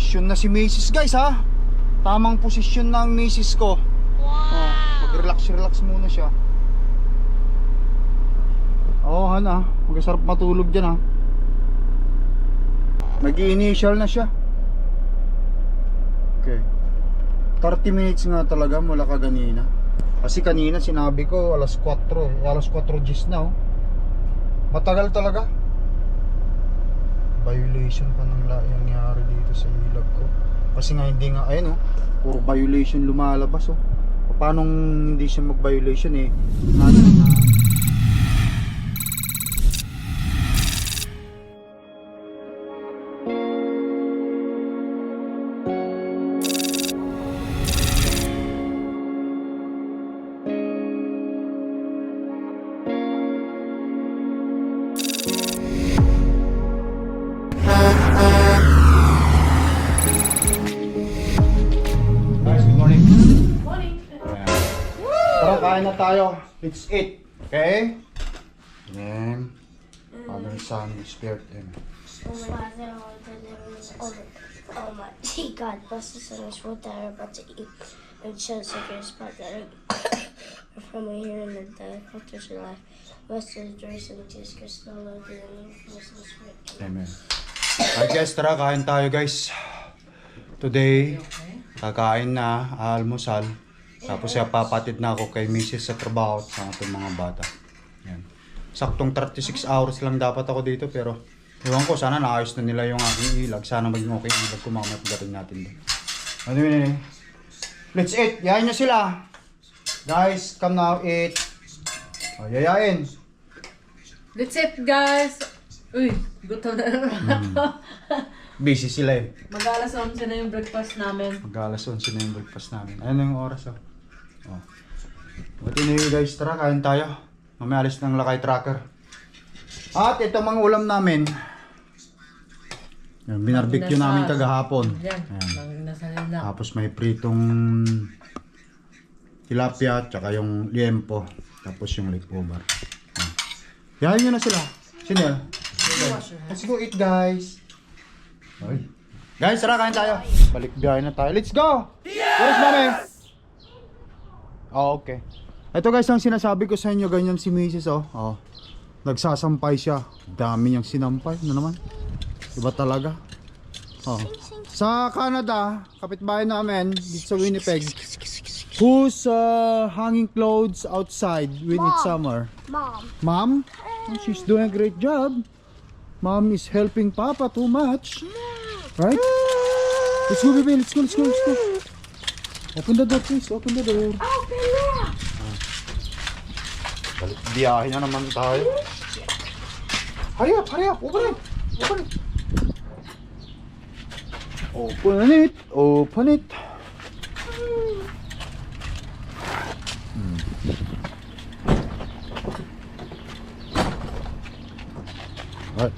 Posisyon na si Macy's guys ha. Tamang posisyon ng Macy's ko. Mag-relax muna siya. Han magkasarap matulog dyan ha. Nag-i-initial na siya. Okay. 30 minutes nga talaga mula kaganina. Kasi kanina sinabi ko alas 4 alas 4:10 na Matagal talaga. Violation pa ng nangyari dito sa ilag ko. Kasi nga hindi nga, ayun puro violation lumalabas Paano hindi siya mag-violation Kain na tayo. Let's eat. Okay? Amen. Father, Son, Spirit. Amen. Oh my God, bless the sinners, what they are about to eat, and show us your spot that are from here and the cultures of life. Bless the joys of Jesus Christ, the Lord, and the bless the Spirit. Amen. Alright guys, tara, kain tayo guys. Today, kakain na, almusal. Tapos papatid na ako kay Mrs. sa trabaho sa ating mga bata. Yan. Saktong 36 hours lang dapat ako dito pero ewan ko, sana naayos na nila yung aking ilag. Sana maging okay yung ilag ko mamaya pagdating natin din. Let's eat! Yayain nyo sila! Guys, come now, eat! Yayain! Let's eat guys! Uy, gutom na naman ako. Busy sila Mag-alas 11 na yung breakfast namin. Mag-alas 11 na yung breakfast namin. Ayun na yung oras Buti na yun guys, tara kain tayo. Mamaya alis ng lakay tracker. At ito mga ulam namin. Binarbecue namin kagahapon. Yan, nasalin lang. Tapos may pritong tilapia, tsaka yung liempo. Tapos yung leftover. Yahin nyo na sila. Sinel. Let's go eat guys. Ay. Guys, tara kain tayo. Balik biyahe na tayo. Let's go! Where's mami? Okay. Ito guys, ang sinasabi ko sa inyo, ganyan si Mrs. Nagsasampay siya. Dami niyang sinampay. Ano naman? Iba talaga. Sa Canada, kapitbahay namin, dito sa Winnipeg, who's hanging clothes outside when it's summer? Mom? She's doing a great job. Mom is helping Papa too much. Right? Let's go, baby. Let's go. Open the door, please. Open the door. Balik biyahe na naman tayo. Hurry up. Open it. Open it. Alright.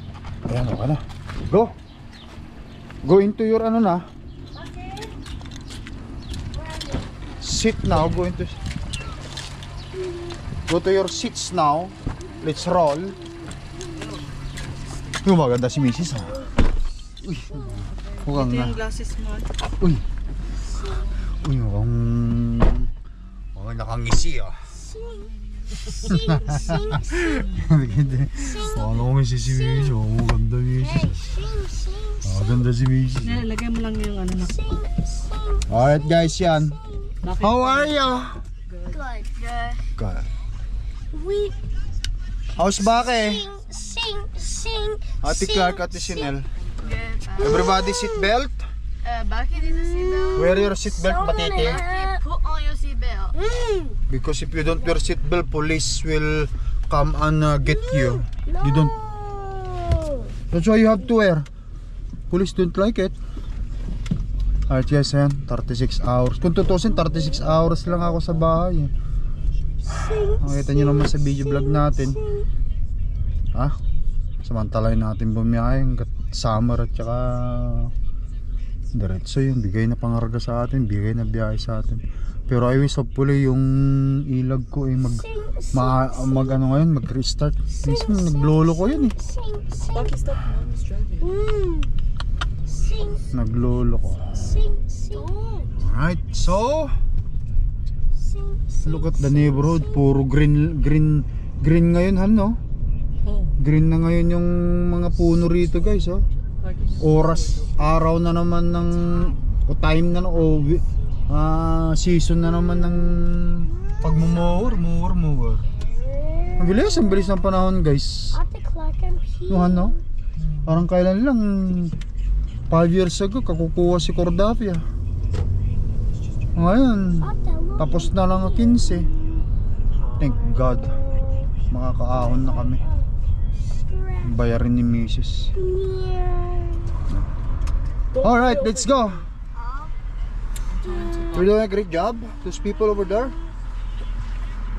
Ayan, okay na. Go into your na. Sit now. Go to your seats now. Let's roll. Maganda si Mrs. Uy. Mukhang yung glasses mo. Uy, mukhang nakangisi Ano kong si Mrs. Maganda Mrs. Maganda si Mrs. Lagay mo lang yung na. Alright guys, yan. How are you? Good. How's Bake? Sing. Ate Clark, Ate Sinel. Everybody seat belt? Bakit is a seatbelt? Wear your seat belt, Matete. Put on your seatbelt. Because if you don't wear seat belt, police will come and get you. You don't. That's why you have to wear. Police don't like it. Alright guys, 36 hours. Kung tutusin, 36 hours lang ako sa bahay. Makita nyo naman sa video vlog natin. Samantalay natin bumiyahe hanggat summer at saka diretso yun, bigay na pangarga sa atin, bigay na biyahe sa atin. Pero I wish hopefully yung ilag ko mag-restart. Minsan naglolo ko yun Bucky, stop. Mom's driving. Sing, Naglolo ko. sing, sing. Alright, so Sing, sing. look at the neighborhood. Puro green ngayon, Han, no? Oh. Green na ngayon yung mga puno rito, guys, oh. Oras, araw na naman ng o time na o season na naman ng pagmumower. Ang bilis ng panahon, guys. Ate Clark and Pete. Yung ano? Parang kailan lang 5 years ago kakukuha si Cordapia. Ngayon, Ate, look. tapos na lang ang 15. Thank God. Makakaahon na kami. Bayarin ni Mrs. Alright, let's go. We're doing a great job. Those people over there.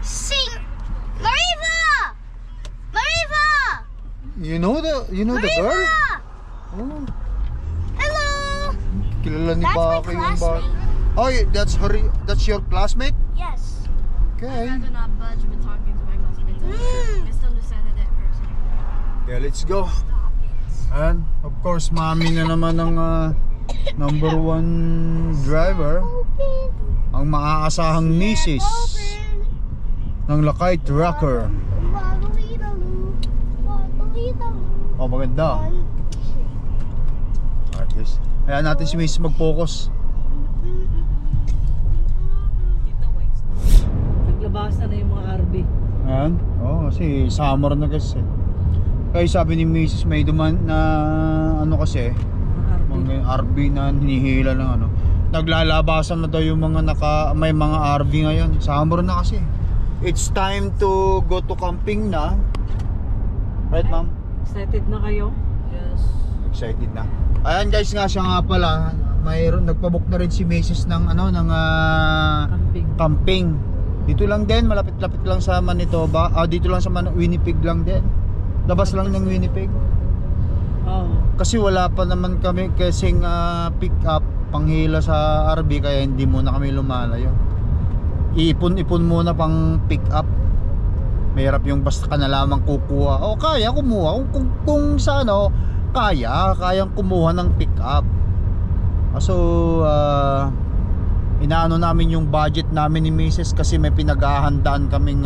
Sing, Mariva! Mariva! You know the girl? Oh, Hello! kilala ni That's my Baka yung ba? classmate. Oh, yeah, that's your classmate? Yes. Okay. Do not budge when talking to my classmates. Misunderstanding it person. Yeah, let's go. And of course, mami na naman ang number 1 driver, ang maaasahang misis ng Lakay Trucker. Oh, maganda. Alright, guys. Ayan natin si misis mag-focus. Naglabasan na yung mga RB. Ayan. Oh, kasi summer na guys eh. Kaya sabi ni misis may duman na ano kasi, Mga RB. mga RV na hinihila ng ano. Naglalabasan na daw yung mga may mga RV ngayon. Summer na kasi. It's time to go to camping na. Right, ma'am? Excited na kayo? Yes. Excited na. Ayan guys, nga siya nga pala, mayroon nagpabook na rin si Mrs. ng ano ng Camping. camping. Dito lang din, malapit-lapit lang sa Manitoba. Dito lang sa Winnipeg lang din. Labas lang ng Winnipeg. Oh. Kasi wala pa naman kami kasing pick up panghila sa RV kaya hindi muna kami lumalayo. Iipon-ipon muna pang pick up. Mahirap yung basta ka na lamang kukuha. O kaya kumuha kung sa ano, kayang kumuha ng pick up. So inaano namin yung budget namin ni Mrs. kasi may pinaghahandaan kaming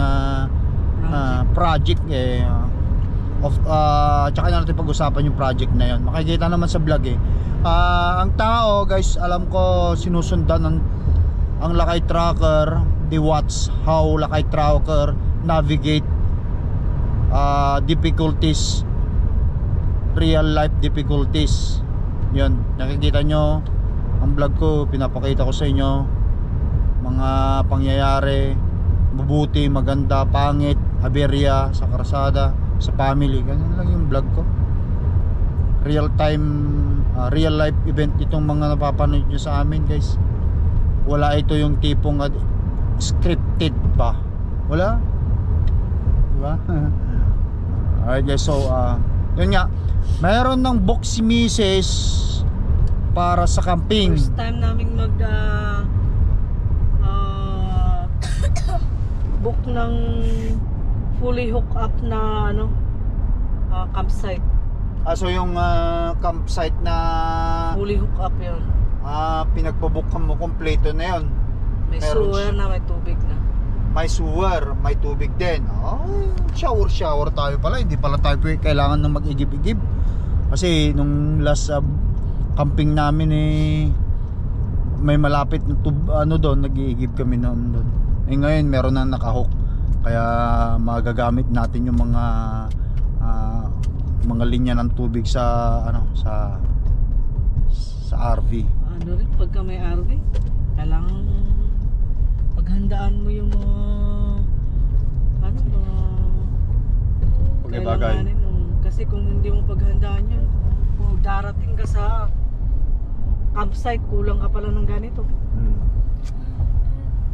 project tsaka na natin pag-usapan yung project na yon. Makikita naman sa vlog eh. Ang tao guys, alam ko sinusundan ang Lakay Trucker. They watch how Lakay Trucker navigate difficulties, real life difficulties. Yun, nakikita nyo ang vlog ko, pinapakita ko sa inyo mga pangyayari, mabuti, maganda, pangit, aberya sa karsada, sa family. Ganyan lang yung vlog ko. Real time, real life event itong mga napapanood nyo sa amin guys. Wala ito yung tipong scripted ba? Wala? Diba? Alright guys, so yun nga, mayroon ng book si Mrs. para sa camping. First time naming book ng fully hook up na ano campsite. So yung campsite na Fully hook up yun. pinagpabook mo kompleto na yun. May Meron sewer na, may tubig na. May sewer, may tubig din. Shower tayo pala. Hindi pala tayo kailangan ng mag-igib-igib. Kasi nung last camping namin may malapit na doon, nag-iigib kami noon doon. Ngayon meron na nakahook. Kaya magagamit natin yung mga linya ng tubig sa sa RV. Ano rin, pagka may RV, kailangan paghandaan mo yung mga Bagay-bagay. kailanganin. Kasi kung hindi mo paghandaan yun, kung darating ka sa campsite, kulang ka pala ng ganito.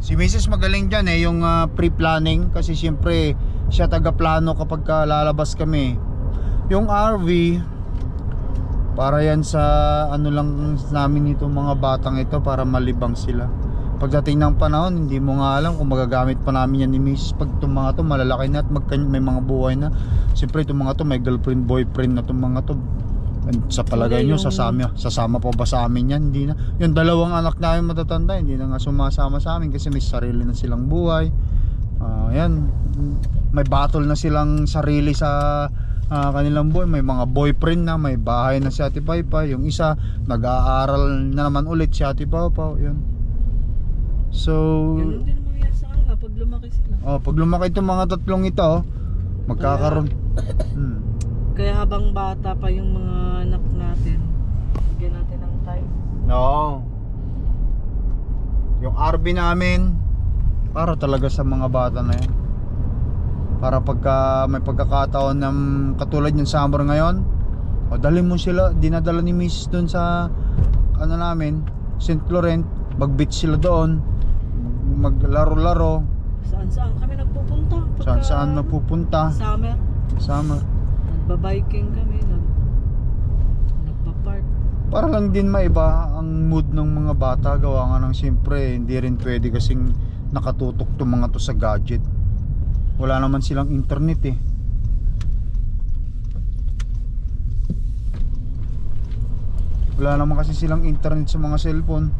Si Mrs. magaling dyan yung pre-planning. Kasi siyempre siya taga-plano kapag lalabas kami. Yung RV para yan sa ano lang namin itong mga batang ito, para malibang sila. Pagdating ng panahon, hindi mo nga alam kung magagamit pa namin yan ni Mrs. Pag itong mga to malalaki na at may mga buhay na. Siyempre itong mga to may girlfriend, boyfriend na itong mga to. Sa palagay nyo, sasama pa ba sa amin yan? Hindi na. Yung dalawang anak namin matatanda, hindi na nga sumasama sa amin kasi may sarili na silang buhay. Yan, may battle na silang sarili sa kanilang buhay. May mga boyfriend na, may bahay na si Ate Paypay. Yung isa, nag-aaral na naman ulit si Ate Pawpaw. Yan. So, Ganun din naman yan sa kanila pag lumaki sila. pag lumaki itong mga tatlong ito, magkakaroon. Kaya habang bata pa yung mga anak natin, bigyan natin ng time. No. Yung RV namin para talaga sa mga bata na yan. Para pagka may pagkakataon ng katulad yung summer ngayon, dalhin mo sila, dinadala ni Miss doon sa ano namin, St. Laurent, mag-beach sila doon, maglaro-laro, Saan-saan kami nagpupunta? saan napupunta. Summer. Nagbabiking kami, nagpa-park. Para lang din maiba ang mood ng mga bata. Gawa nga ng siyempre hindi rin pwede kasing nakatutok tong mga to sa gadget. Wala naman silang internet eh. Wala naman kasi silang internet sa mga cellphone.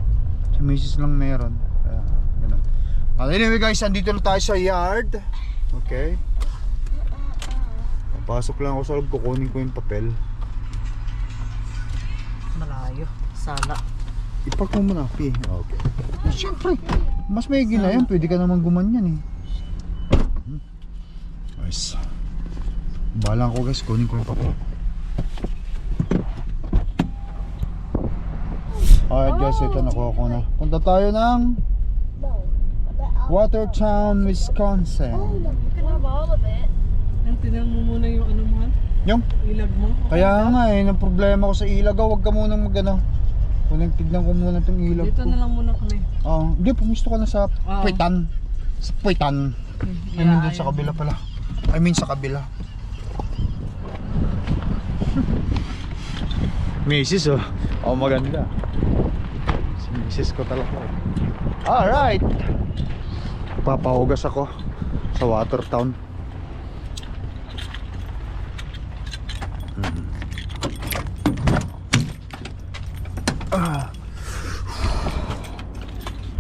Si Mrs. lang meron. Kaya ganun. Anyway guys, andito na tayo sa yard. Okay. Pasok lang ako sa loob, kukunin ko yung papel. Malayo. Sala. Ipark mo muna, P. Okay. Siyempre, mas may na yan. Pwede ka naman gumanyan eh. Guys, bahala ko guys, kunin ko yung papel. Alright guys, ito nakuha ko na. Punta tayo ng Watertown, Wisconsin. You can have all of it. Tinan mo muna yung ano mo, Yung? ilag mo. Kaya nga eh, ng problema ko sa ilaw, huwag ka munang magano. Kunin, tignan ko muna itong ilaw Dito ko. na lang muna kami. Hindi, pumisto ka na sa puwitan. Sa puwitan. I mean dun sa kabila pala. I mean sa kabila. Mrs. Oh maganda. Si Mrs. ko talaga. Alright. Papahugas ako sa Watertown.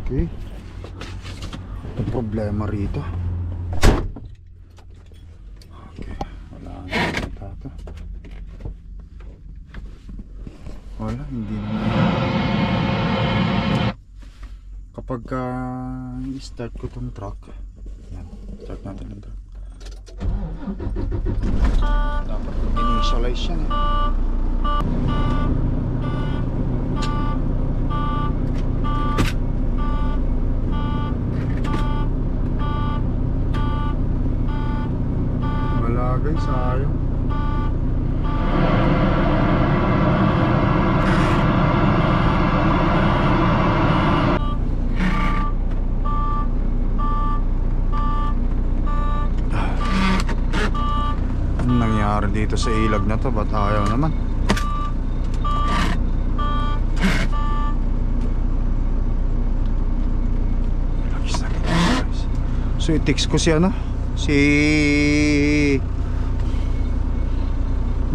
Okay. Ito problema rito. Okay, wala na tato. Wala, hindi na. Kapag i-start ko tong truck, yan, start natin ang truck. Dapat initialize yan eh. Wala guys, sayang. Anong nangyari dito sa ilag na to? Ba't ayaw naman? So i-text ko si ano? Si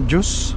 Diyos.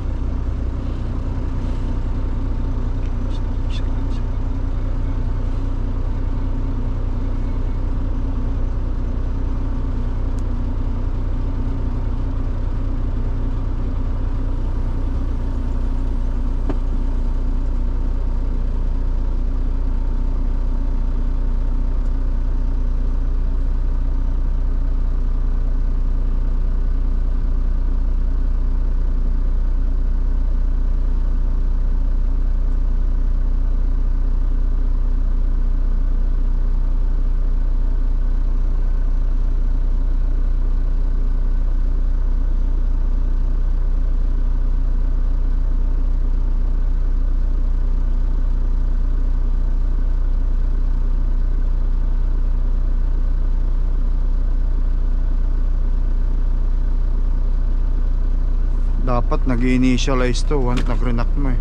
Dapat nag-initialize to once nag-renact mo eh.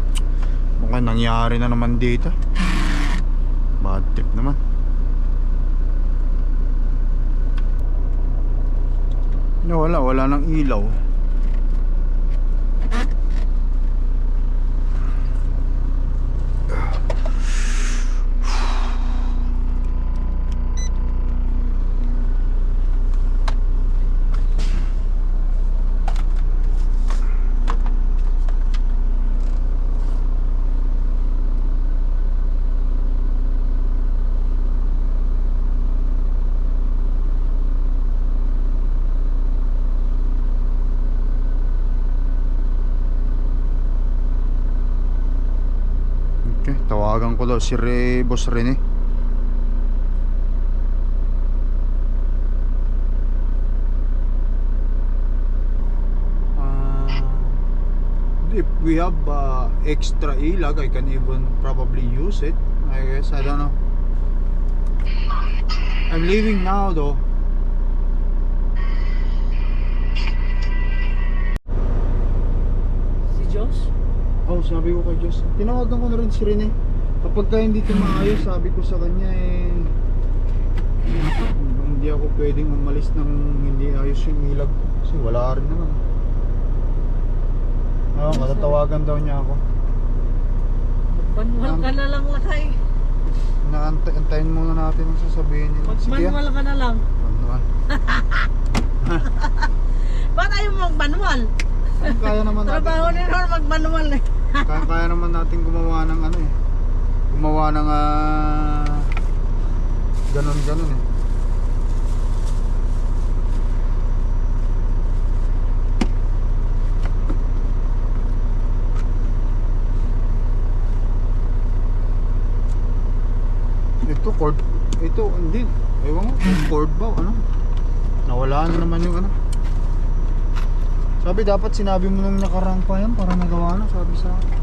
Mukhang nangyari na naman dito. Bad trip naman. No, wala nang ilaw. Tawagan ko daw si Boss Rene. If we have extra ilag, I can even probably use it. I guess, I don't know. I'm leaving now though. Si Josh? Oh, sabi ko kay Diyos, tinawagan ko na rin si Rene. Kapag ka hindi ito maayos, sabi ko sa kanya hindi ako pwedeng umalis ng hindi ayos yung ilag ko. Kasi wala rin naman. Matatawagan daw niya ako. Manual ka na lang, Lakay. Antayin muna natin ang sasabihin niya. Mag-manual ka na lang. Manual. Ba't ayaw mo mag-manual? Kaya naman natin. Trabaho ni Ron mag-manual eh. Kaya naman natin gumawa ng ano eh. Gumawa ng ganon eh. Ito cord, ito hindi. Ewan ko, cord ba ano? Nawala na naman yung ano. Sabi dapat sinabi mo nung nakarang pa yan para nagawa na, sabi sa akin.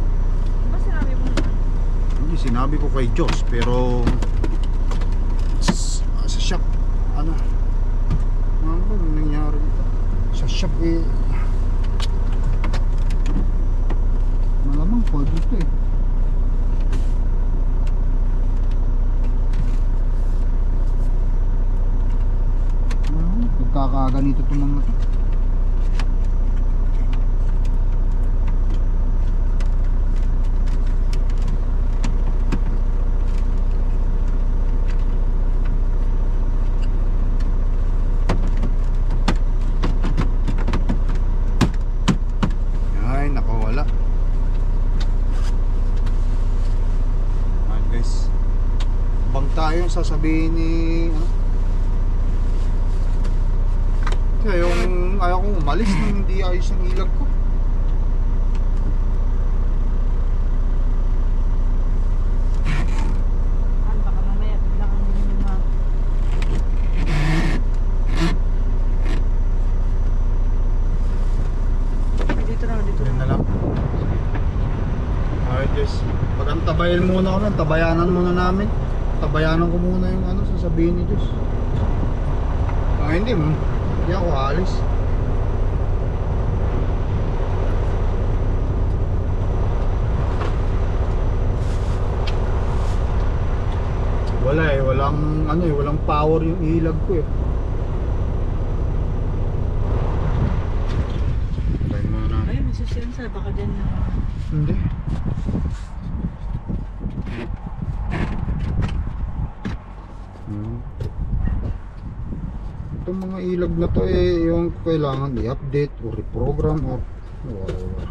Diba sinabi mo naman? Hindi, sinabi ko kay Diyos pero sa shop ano ba nangyari dito? Sa shop malamang cord ito eh. Nagkakaganito itong mga to. Ay, nakawala. Ayan guys, bang tayo yung sasabihin ni ano? Kaya yung ayaw kong umalis nang hindi ayos ang ilag ko. Baka mamaya bigla kang hindi naman dito Yan na lang. Alright guys, pag-antabayan muna ko nun, tabayanan muna namin. Tabayanan ko muna yung ano, sasabihin ni Diyos. Hindi ako alis. Walang power yung ilag ko eh. Tayo muna natin. ay, may susensor. Baka dyan na. Hindi. Itong mga ilag na to yung kailangan i-update o reprogram or whatever.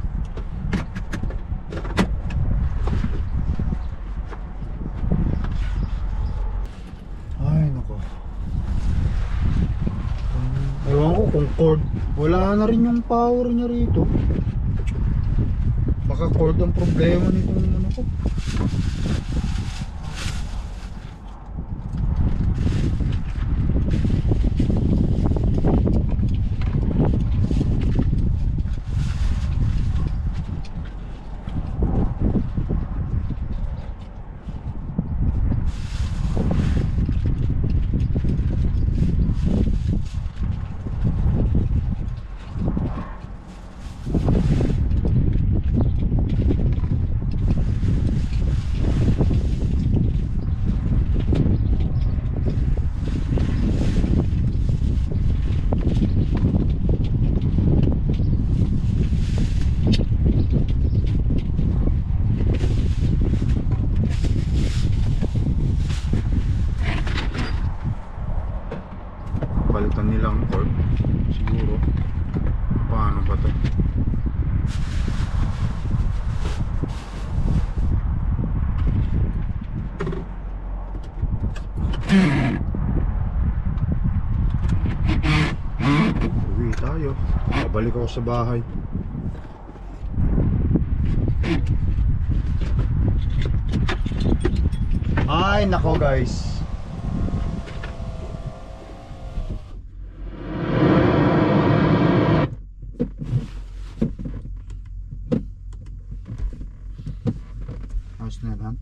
Ay nako. Ewan ko kung cord, wala na rin yung power niya rito. Baka cord ang problema nitong ano ko. Palitan nilang cord siguro. Paano ba to? Uwi tayo. Babalik ako sa bahay. Ay, nako guys. Ayos na yan, Han?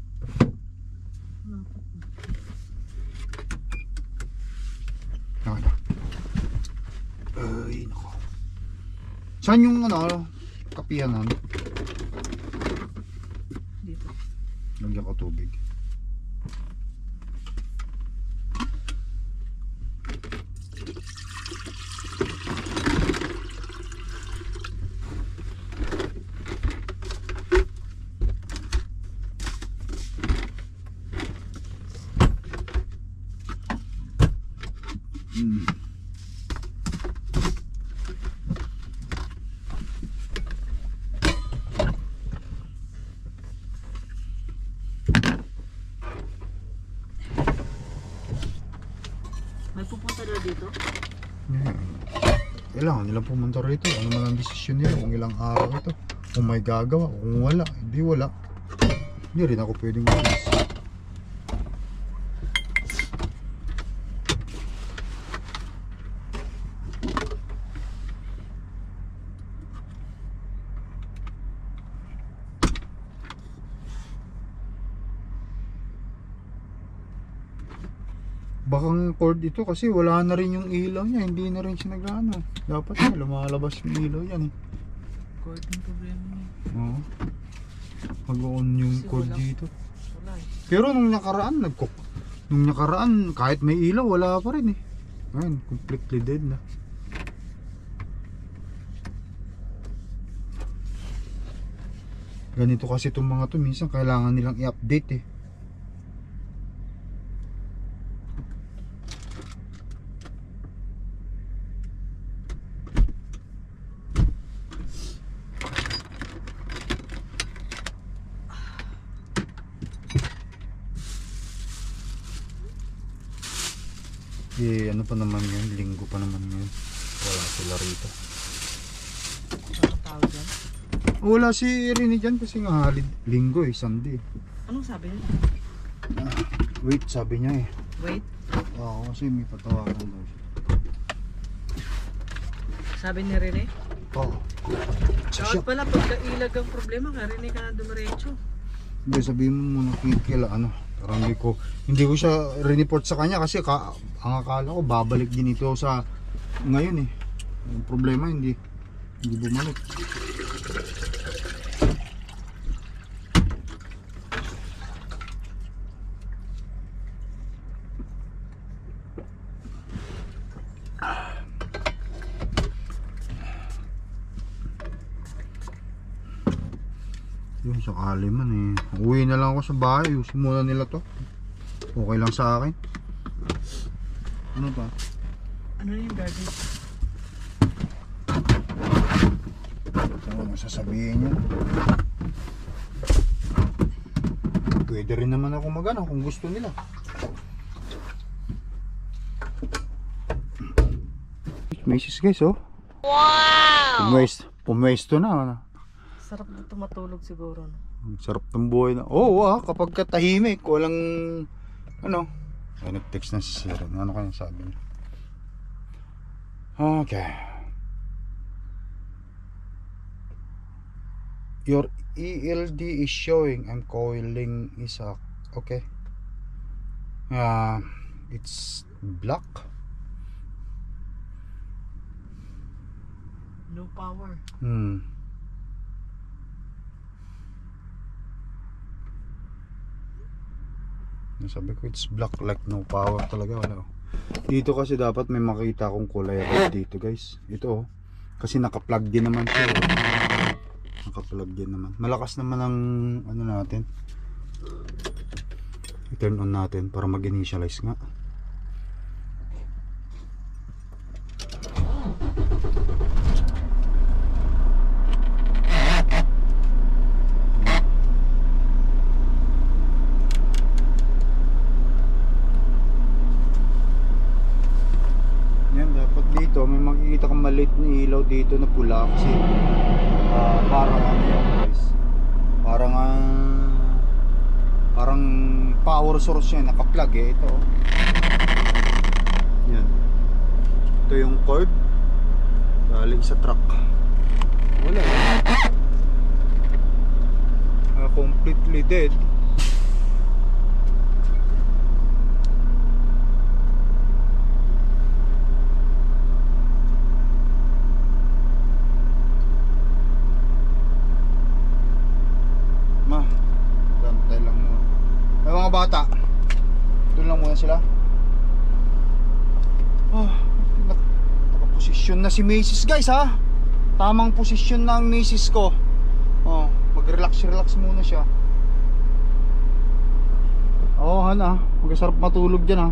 Okay na. Ay, nako. Saan yung ano, kapihan, Han? Dito. Lagyan ko tubig. May pupunta daw dito? Kailangan nilang pumunta rito. Ano man ang desisyon nila kung ilang araw ito. Kung may gagawa, kung wala, hindi wala. Hindi rin ako pwedeng umalis. Bakang cord ito kasi wala na rin yung ilaw niya, hindi na rin siya nag-ano. Dapat na lumalabas yung ilaw yan eh. Cord yung problema niya. Oo. Mag-on yung Kasi cord wala. dito. Wala eh. Pero nung nakaraan nung nakaraan kahit may ilaw wala pa rin eh. Ngayon completely dead na. Ganito kasi itong mga to, minsan kailangan nilang i-update eh. Ano pa naman yun, linggo pa naman yun. Wala sila rito. Anong tawag dyan? Wala si Rini dyan kasi nga linggo eh, Sunday. Anong sabi niya? Wait, sabi niya eh. Wait. Oo, kasi may patawagan daw siya. Sabi ni Rene? Oo. Dapat pala pagkailag ang problema ka, Rene ka na dumiretso. Hindi, sabihin mo muna kila ano. Parang hindi ko siya re-report sa kanya kasi ang akala ko babalik din ito sa ngayon eh. Yung problema hindi bumalik. Yun, sakali man eh. Uwi na lang ako sa bahay. Ayusin muna nila to. Okay lang sa akin. Ano ba? Ano yung garden? Ano sasabihin niya? Pwede rin naman ako magano kung gusto nila. Macy's guys oh. Wow! Pumwesto na. Ano? Sarap dito matulog siguro. No? Ang sarap ng buhay na. Oo kapag katahimik, walang ano. Ay, nag-text na si Sir. Ano kaya sabi niya? Okay. Your ELD is showing. I'm calling Isaac. Okay. It's black. No power. Sabi ko it's black like no power talaga wala. Dito kasi dapat may makita akong kulay red dito guys. Ito oh. Kasi naka-plug din naman siya. Naka-plug din naman. Malakas naman ang ano natin. I-turn on natin para mag-initialize nga. Dito may makikita kang maliit na ilaw dito na pula kasi parang ano yan guys, parang power source niya, naka-plug eh. Ito oh. Yan. Ito yung cord galing sa truck. Wala completely dead. Gantay lang muna. Ay mga bata, doon lang muna sila. Nakaposisyon na si Mrs. guys ha. Tamang posisyon na ang Mrs. ko. Mag-relax muna siya. Han ha, magkasarap matulog dyan ha.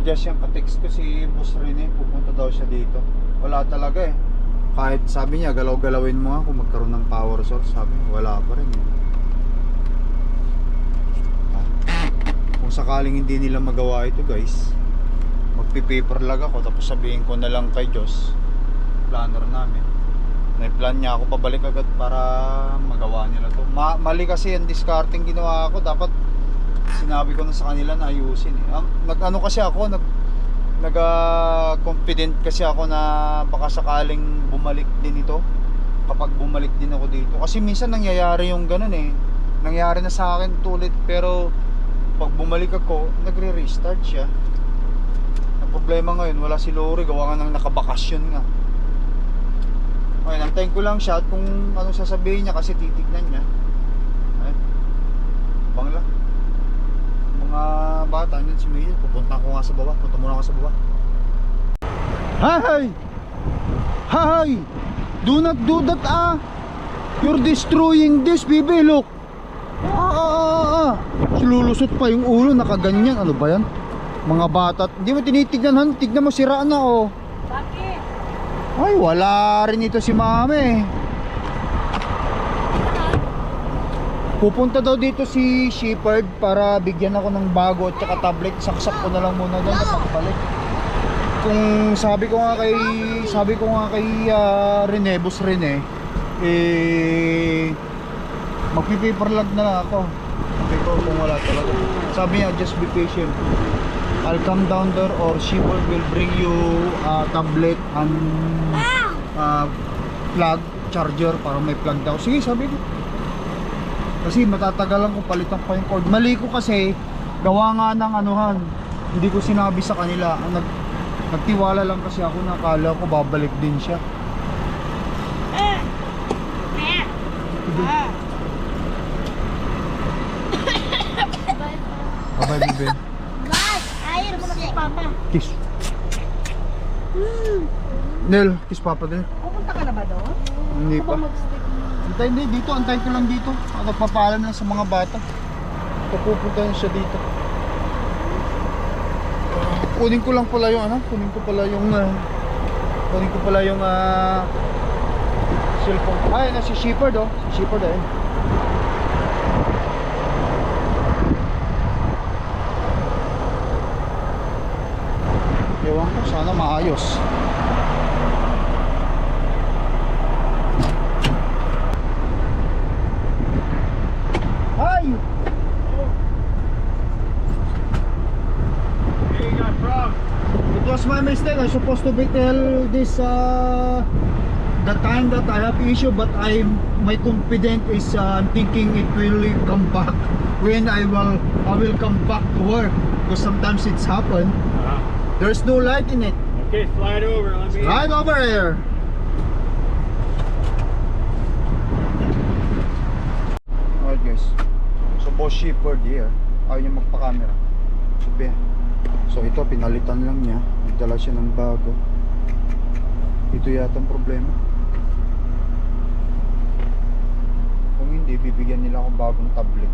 Just yung ka-text ko si Boss Rene, pupunta daw siya dito. Wala talaga eh. Kahit sabi niya galaw-galawin mo nga kung magkaroon ng power source, sabi wala pa rin eh. Kung sakaling hindi nila magawa ito guys, magpi-paper lag ako tapos sabihin ko na lang kay Diyos, planner namin, may plan niya ako pabalik agad para magawa nila to. Mali kasi yung discarding ginawa ko, dapat sinabi ko na sa kanila na ayusin eh. Nag-ano kasi ako, confident kasi ako na baka sakaling bumalik din ito kapag bumalik din ako dito. Kasi minsan nangyayari yung ganun eh. Nangyayari na sa akin tulit, pero pag bumalik ako, nagre-restart siya. Ang problema ngayon, wala si Lori, gawa nga ng nakabakasyon nga. Okay, nantayin ko lang siya at kung anong sasabihin niya kasi titignan niya. Ay, bangla. Mga bata, yun si Mia, pupunta ko nga sa baba, punta muna ako sa baba. Hi! Hi! Do not do that You're destroying this, baby, look. Lulusot pa yung ulo, nakaganyan. Ano ba yan? Mga bata, hindi mo tinitignan, han? Tignan mo, siraan na oh. Bakit? Ay, wala rin ito si mami. Pupunta daw dito si Shepherd para bigyan ako ng bago at saka tablet. Saksak ko na lang muna doon at pagbalik. Kung sabi ko nga kay Rene, Boss Rene, magpipaper lag na lang ako. Sabi ko kung wala talaga. Sabi niya, just be patient. I'll come down there or Shepherd will bring you tablet and plug, charger para may plug daw. Sige, sabi ko. Kasi matatagalan ko, palitan pa yung cord. Mali ko kasi, gawa nga ng anuhan. Hindi ko sinabi sa kanila. Nagtiwala lang kasi ako, nakala ko babalik din siya. Bye-bye, baby. Kiss. Nel, kiss papa din. Pupunta ka na ba doon? Hindi pa. Antayin ko lang dito. Nagpapaalam lang sa mga bata. Pupunta na siya dito. Kunin ko lang pala yung kunin ko pala yung cellphone. Ay, na si Shepherd oh. Si Shepherd eh. Ewan ko, sana maayos. Hi! Hey, you got frogs. It was my mistake. I supposed to be tell this the time that I have issue, but my confidence is I'm thinking it will come back when I will come back to work, because sometimes it's happened. There's no light in it. Okay, slide over. Let me. Right over here. Alright guys. So Boss Shepherd here. Ayaw niya magpa-camera. So ito pinalitan lang niya. Nagdala siya ng bago. Ito yata ang problema. Kung hindi, bibigyan nila akong bagong tablet.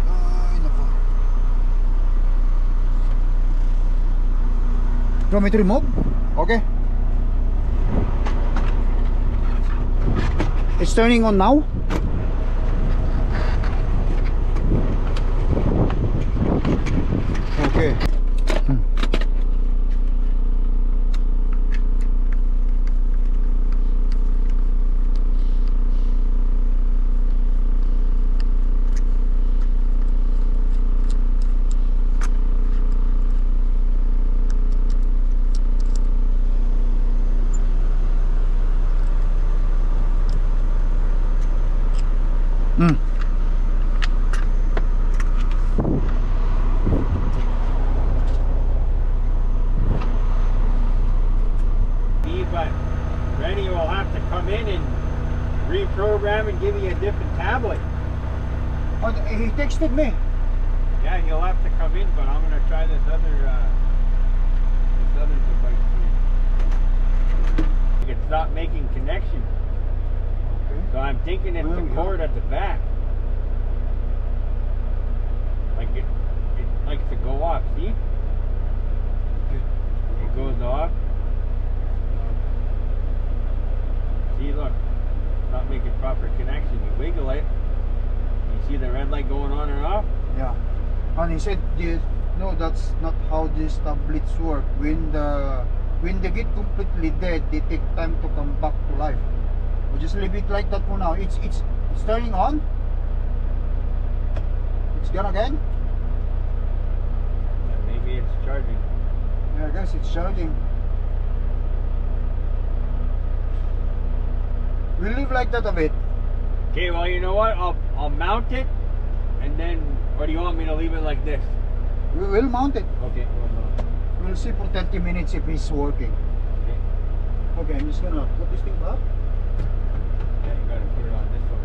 Ay nako. Do you want me to remove? Okay. It's turning on now. Okay. and give me a different tablet. Oh, he texted me. Yeah, you'll have to come in, but I'm gonna try this other device here. It's not making connection, Okay. so I'm thinking it's Well, the yeah. cord at the back. Like it likes to go off. See? It goes off. See, look, it's not making proper connection. You wiggle it. You see the red light going on and off? Yeah. And he said, no, that's not how these tablets work. When they get completely dead, they take time to come back to life. We just leave it like that for now. It's turning on. It's gone again. Yeah, maybe it's charging. Yeah, I guess it's charging. We'll leave like that a bit. Okay, well, you know what? I'll mount it, and then, or do you want me to leave it like this? We will mount it. Okay, we'll mount it. We'll see for 30 minutes if it's working. Okay. Okay, I'm just gonna put this thing back. Yeah, you gotta put it on this one.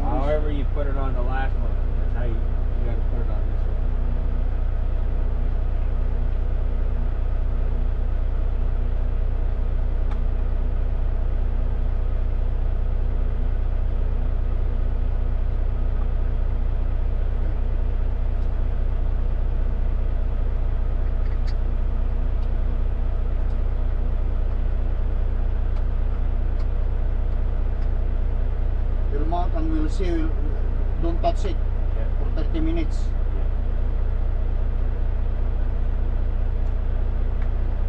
However you put it on the last one, that's how you gotta put it on this one. We'll mount and we'll see. Don't touch it Yeah. for 30 minutes.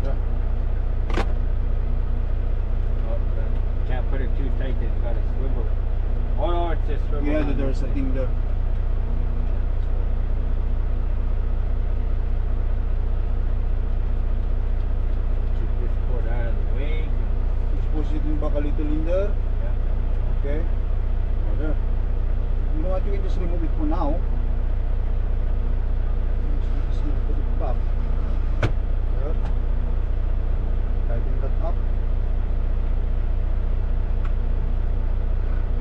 Yeah. Oh, can't put it too tight, you gotta swivel it. Oh no, it's just swivel. Yeah, on there's this a thing. thing there. Keep this cord out of the way. Just push it in back a little in there. Yeah. Okay. Oh, there. You know what? You can just remove it for now. Just put it back. There. Tighten that up.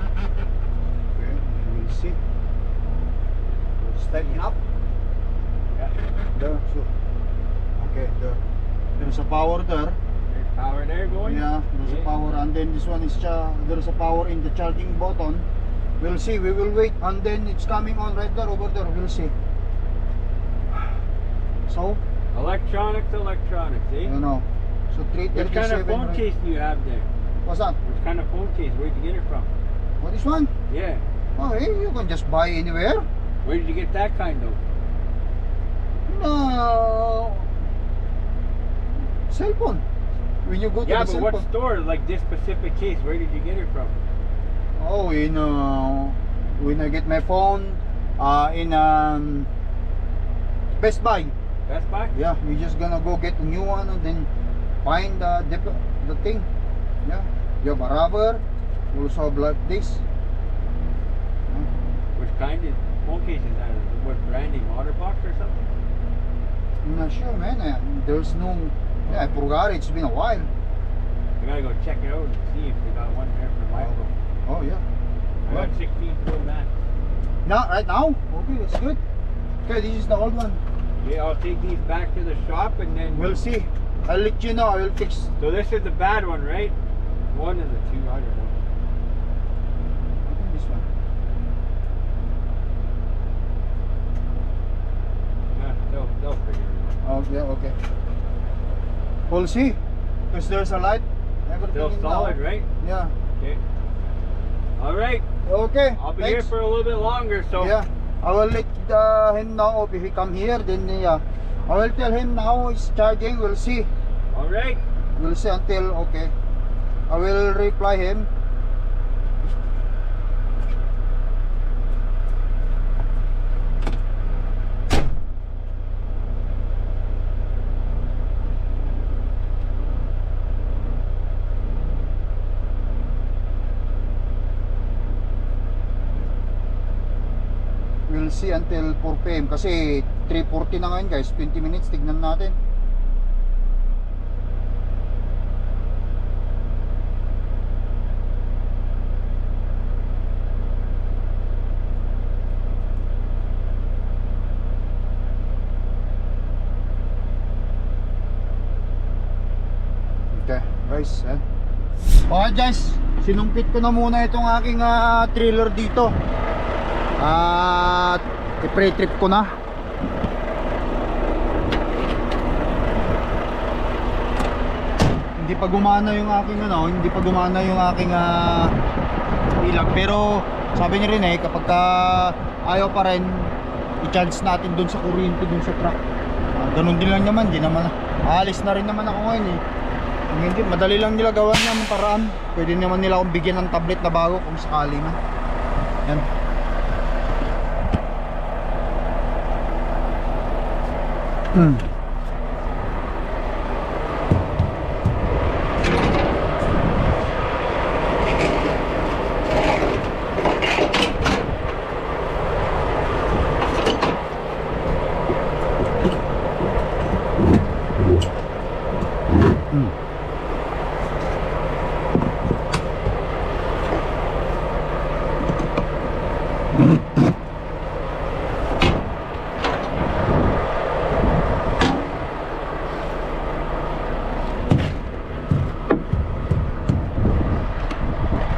Okay, and we'll see. It's tighten up. Yeah. There. So. Okay, there. There's a power there. There's power there going? Yeah, there's a power, and then this one is there's a power in the charging button. We'll see, we will wait, and then it's coming on right there, over there, we'll see. So, Electronics, eh? you know, so Which 337. kind of phone right? case do you have there? What's that? Which kind of phone case? Where'd you get it from? What, this one? Yeah. Oh, hey, you can just buy anywhere. Where did you get that kind though? No. Cell phone. When you go to Yeah, the but cell what phone. store? Like this specific case, where did you get it from? Oh, when I get my phone, in Best Buy. Best Buy? Yeah, you're just gonna go get a new one and then find the thing. Yeah, you have a rubber, you also have like this. Which kind of phone case is that? What brand name? Otterbox or something? I'm not sure, man. There's no. Yeah, I forgot it. It's been a while. I gotta go check it out and see if they got one there for my phone. Oh yeah. I got 16 Pro Max. Now, right now? Okay, that's good. Okay, this is the old one. Yeah, I'll take these back to the shop and then We'll see. I'll let you know. I will fix. So this is the bad one, right? One of the two, I don't know. I think this one. Yeah, they'll figure it out. Oh yeah, okay. We'll see. Because there's a light. Everything Still is solid, now. right? Yeah. Okay. All right. Okay. I'll be thanks. here for a little bit longer, so Yeah, I will let him know if he come here. Then yeah, I will tell him now it's charging. We'll see. all right. We'll see until okay. I will reply him. We'll see until 4 PM kasi 3:40 na ngayon guys, 20 minutes, tignan natin. guys. Okay guys, sinumpit ko na muna itong aking trailer dito. At i-pre-trip ko na. Hindi pa gumana yung aking ilang, pero sabi niya rin kapag ayaw pa rin, i-charge natin dun sa kuryente dun sa truck. Ganun din lang naman, di naman aalis na rin naman ako ngayon Hindi, madali lang nila gawan ng paraan. Pwede naman nila akong bigyan ng tablet na bago kung sakali man. Yan.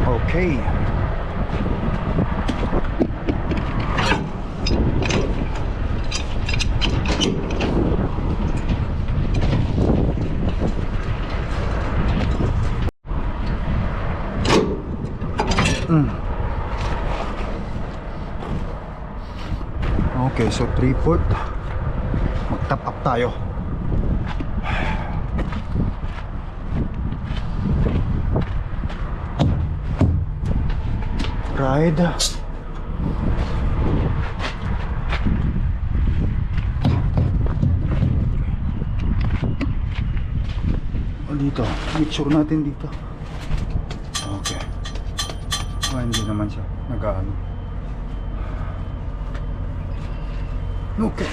Okay. Okay, so 3/4 mag-top up tayo. Ride. Dito, make sure natin dito. Okay. Hindi naman siya nag-aano. Okay.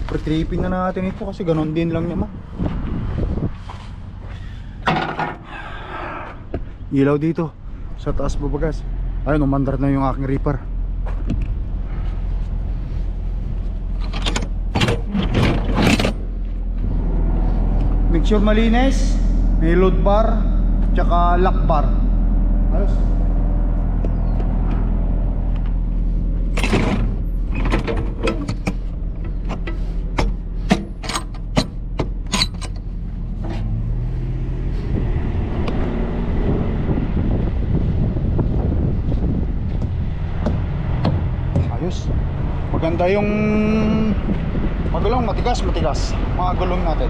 Pre-tripping na natin ito kasi ganon din lang naman. Ilaw dito sa taas babagas. Ayun, umandar na yung aking reaper. Make sure malinis. May load bar tsaka lock bar. Ayos. Maganda yung magulong, matigas mga gulong natin.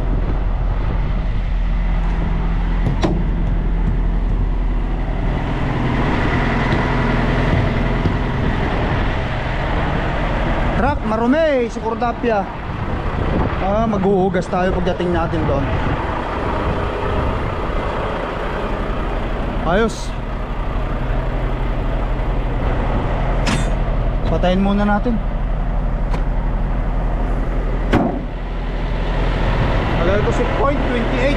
Truck marumi si Cordapia. Maghuhugas tayo pagdating natin doon. Ayos. Patayin muna natin. Tagal ko si 0.28.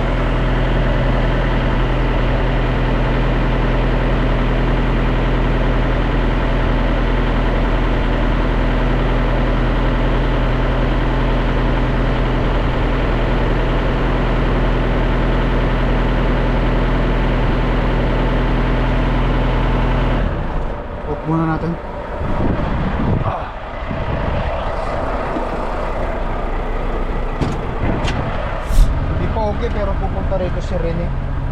Off muna natin. Okay, pero pupunta rito si Rene.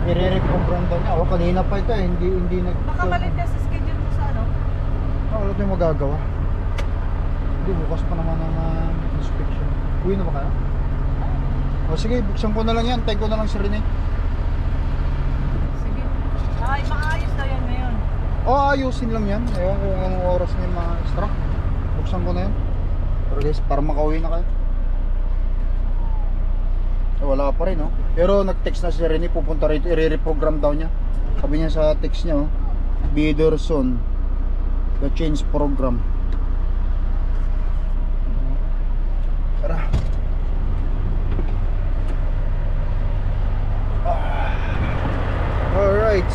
I-re-reprogram daw niya. Kanina pa ito hindi nag... Nakamalit ka sa schedule mo sa ano? Wala tayong magagawa. Hindi, bukas pa naman ang inspection. Uwi na ba kayo? Sige, buksan ko na lang yan. Tag ko na lang si Rene. Sige. Ay, maayos na yan ngayon. Ayusin lang yan. Ewan kung anong oras na yung mga extra. Buksan ko na yan. Pero guys, para makauwi na kayo. Wala pa rin, no? Pero nag-text na si Rene, pupunta rito, i-reprogram daw niya. Sabi niya sa text niya, be there soon, the change program. Tara. Alright.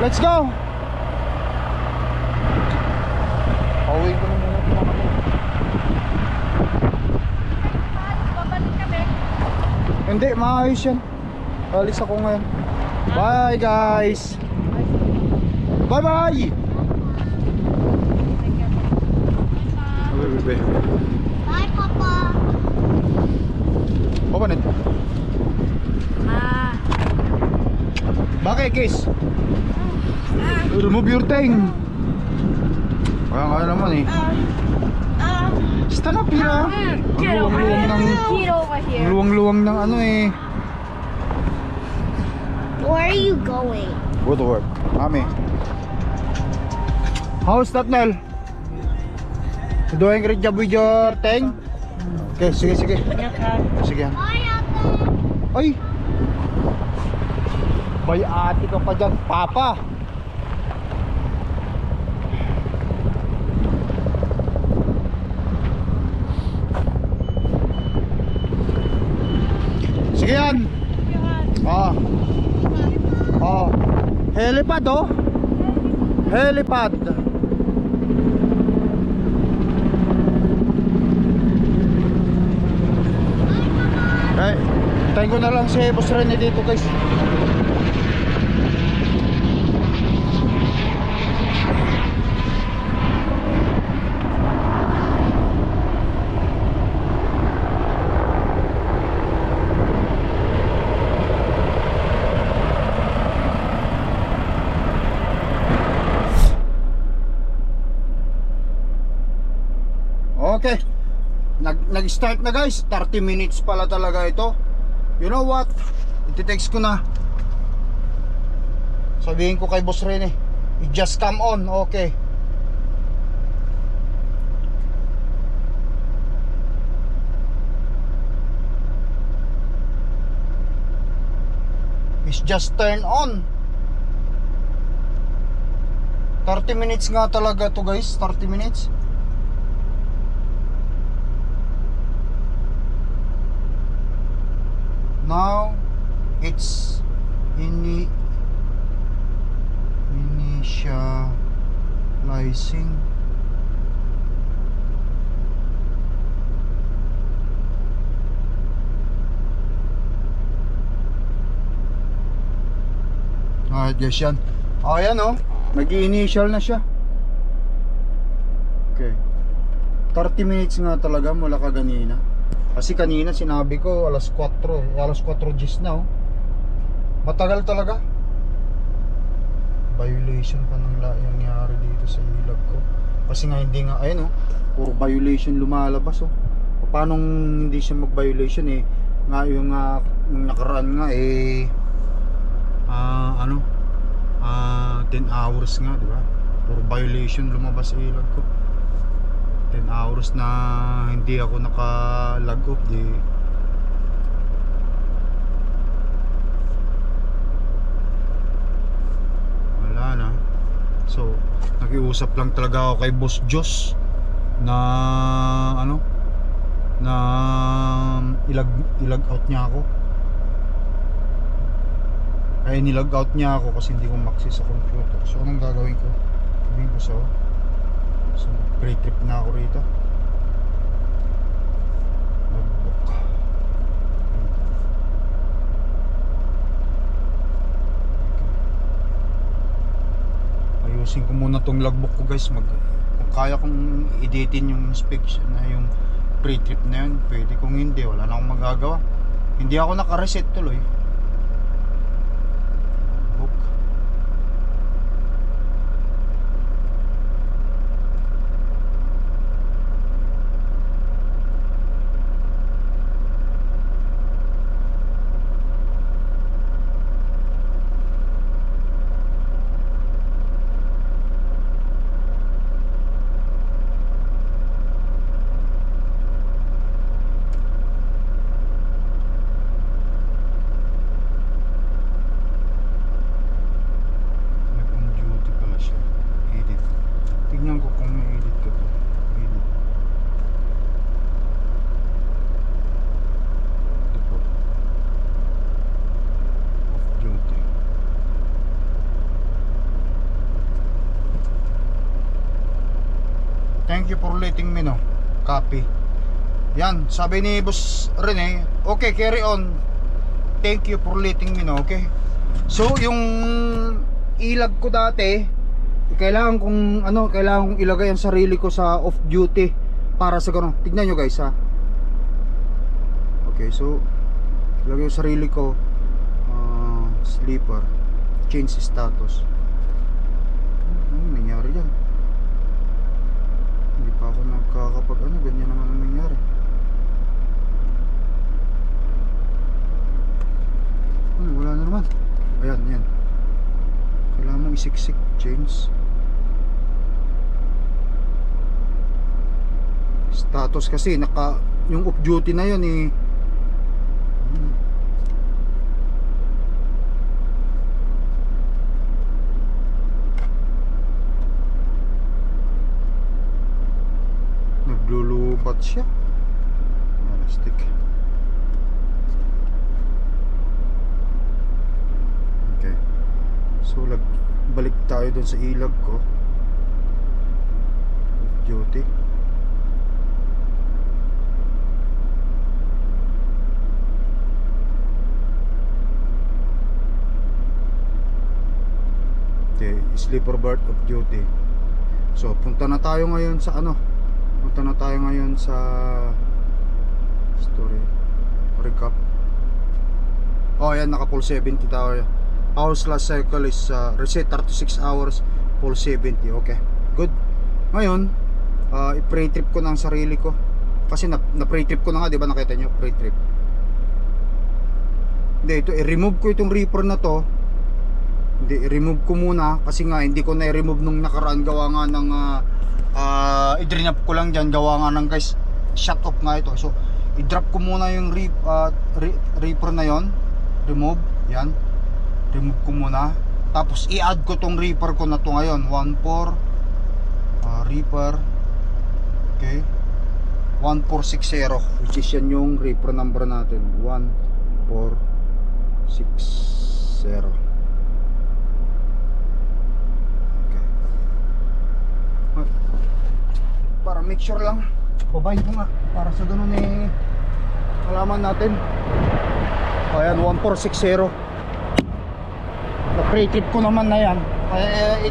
Let's go! Pauwi ko na muna ito. Hindi, maayos yan. Alis ako ngayon. Bye guys. Bye bye. Bye. Bye, Papa. Apa nito? Bakit, Kiss? Remove your thing. Kaya naman eh. Stand up, Pira. Get over here. Ang Get over here. luwang-luwang ng ano eh. Where are you going? Go to work. Mami. How's that, Nel? You doing great job with your thing? Okay, sige. Sige yan. Bye, Ate. Ay! Bay ate ka pa dyan, Papa! Sige yan! Helipad oh! Helipad! Okay, tayo ko na lang si Boss Rene dito guys. Okay, nag-start na guys. 30 minutes pala talaga ito. You know what? Iti-text ko na. Sabihin ko kay Boss Rene, it just come on. Okay. It's just turn on. 30 minutes nga talaga to guys. 30 minutes. Now it's initializing. Alright guys yan. Ayan oh, nag-i-initial na siya. Okay, 30 minutes nga talaga mula kaganina. Kasi kanina sinabi ko alas 4 eh. Alas 4 gis na oh. Matagal talaga. Violation pa ng nangyari dito sa ilag ko. Kasi nga hindi nga, ayun oh, puro violation lumalabas oh. Paano hindi siya mag-violation eh? Nga yung nakaraan nga eh 10 hours nga, di ba? Puro violation lumabas sa ilag ko. 10 hours na hindi ako naka-log off di wala na. So nakiusap lang talaga ako kay Boss Joss na na ilag out niya ako. Kaya nilag out niya ako kasi hindi ko ma-access sa computer. So anong gagawin ko? Sabihin ko sa so pre-trip na ako rito. Logbook. Ayusin ko muna tong logbook ko guys. Kung kaya kong editin yung inspection na yung pre-trip na yun, pwede. Kung hindi, wala na akong magagawa. Hindi ako naka-reset tuloy. Thank you for letting me know. Copy. Yan, sabi ni Boss Rene, okay, carry on. thank you for letting me know, okay? So, yung ilag ko dati, kailangan kong ilagay ang sarili ko sa off duty para sa gano'n. Tignan nyo guys ha. Okay, so ilagay yung sarili ko sleeper, change status. Ano nangyari yan? Hindi pa ako nagkakapag ganyan naman ang nangyari. Wala na naman. Ayan, yan. Kailangan mong isiksik, change status kasi yung off duty na yun eh. Naglulubat siya. Stick. Okay. So balik tayo dun sa ilag ko. Off duty. Okay, sleeper bird of duty. So punta na tayo ngayon sa story recap. Oh yan, naka full 70 tayo. Hours last cycle is reset 36 hours, full 70. Okay, good. Ngayon i-pre-trip ko ng sarili ko kasi na pre-trip ko na nga, di ba? Nakita nyo, pre-trip. Hindi, ito i-remove ko itong reaper na to. Hindi, i-remove ko muna kasi nga hindi ko na i-remove nung nakaraan. Gawa nga ng i-drain up ko lang dyan. Gawa nga ng guys, shut off nga ito. So i-drop ko muna yung reaper na yon. Remove, yan. Remove ko muna. Tapos i-add ko tong reaper ko na to ngayon. 1.4 reaper. Okay, 1460, which is yan yung reaper number natin. 1460. Para make sure lang, babayin ko nga para sa ganun malaman natin. Ayan, 1460. Na pre-trip ko naman na yan. Kaya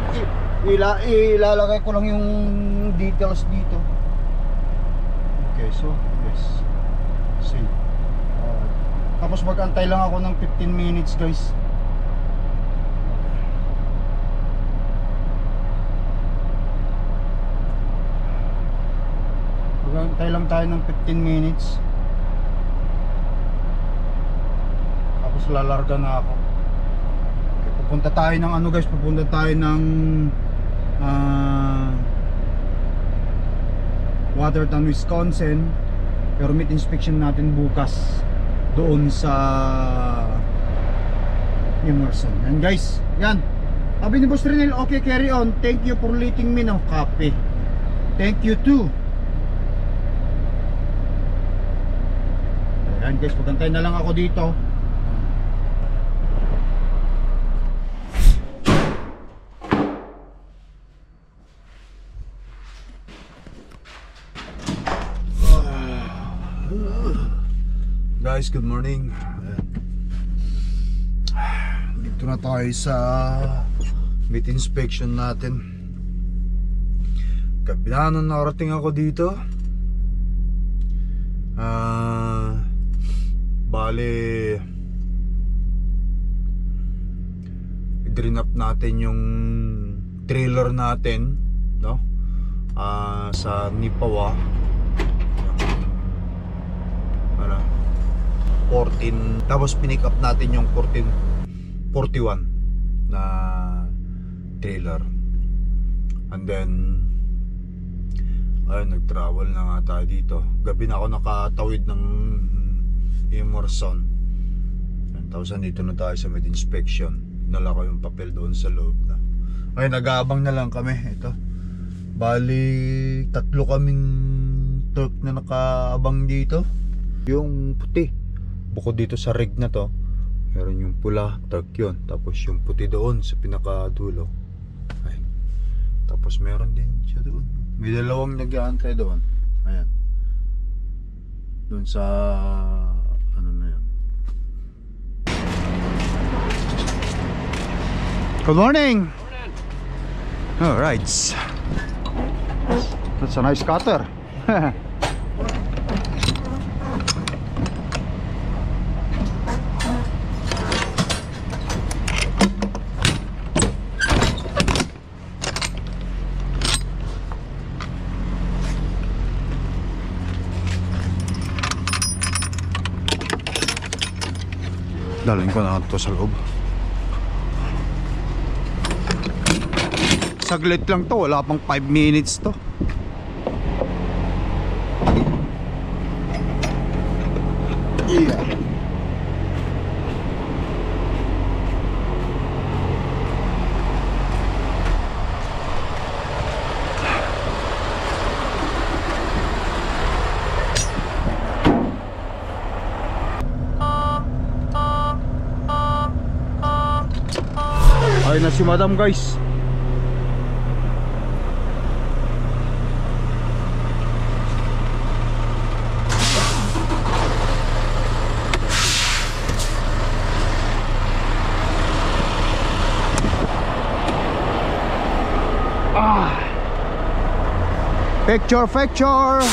ilalagay ko lang yung details dito. Okay, so yes, see. Tapos mag-antay lang ako ng 15 minutes guys. Mag-antay lang tayo ng 15 minutes. Tapos lalarga na ako. Okay, pupunta tayo ng pupunta tayo ng Watertown, Wisconsin. Permit inspection natin bukas doon sa Emerson. And guys, yan. Sabi ni Boss Renel, okay, carry on. Thank you for letting me know. Copy. Thank you too. Ayan guys, pagantay na lang ako dito. Guys, good morning. Dito na tayo sa meat inspection natin. Kabila nung narating ako dito, bale i-drain up natin yung trailer natin, no? Sa Nipawa. 14, tapos pinick up natin yung 41 na trailer. And then ayun, nag-travel na nga tayo dito. Gabi na ako nakatawid ng Emerson. Tapos nandito na tayo sa med inspection. Nala ko yung papel doon sa loob na. Ay, nag-aabang na lang kami. Ito, bali 3 kaming truck na nakaabang dito. Yung puti, bukod dito sa rig na to, meron yung pula, truck yun. Tapos yung puti doon sa pinakadulo. Ay. Tapos meron din siya doon. May dalawang nag-aantay doon. Ayan. Doon sa ano na yan. Good morning. All right. That's a nice cutter. Dalhin ko na ito sa loob. Saglit lang to, wala pang 5 minutes to. Yeah. Ay na si Madam, guys. Picture.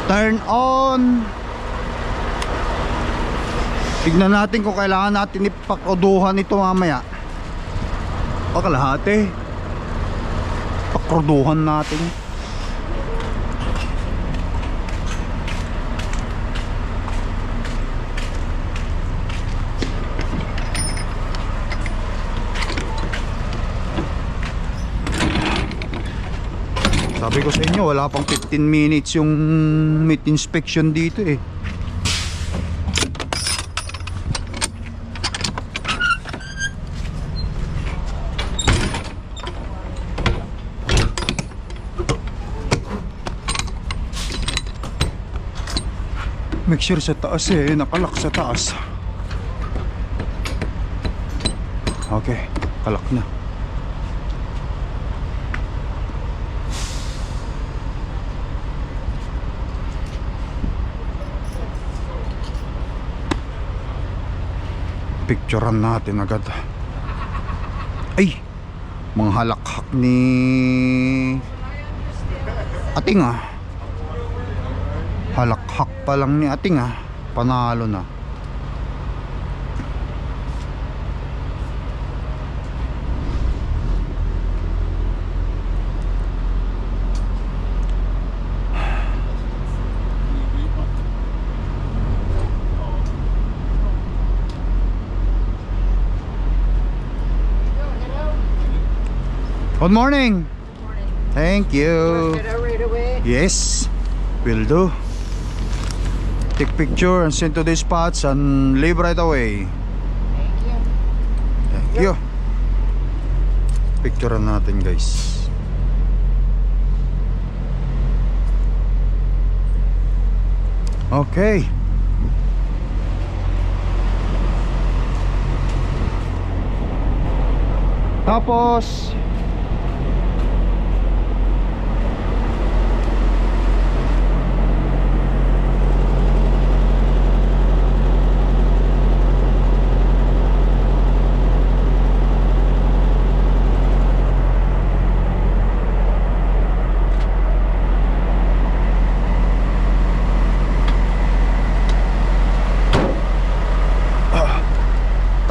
Turn on. Tignan natin kung kailangan natin ipakruduhan ito mamaya. O kalahati. Pakruduhan natin. Sabi ko sa inyo, wala pang 15 minutes yung meat inspection dito eh. Make sure sa taas eh, nakalak sa taas. Okay, kalak na. Picturean natin agad. Ay, mga halakhak ni Ating ah. Halakhak pa lang ni Ating ah. Panalo na. Good morning. Thank you. Get it right away. Yes, will do. Take picture and send to the spots and leave right away. Thank you. Picturean natin, guys. Okay.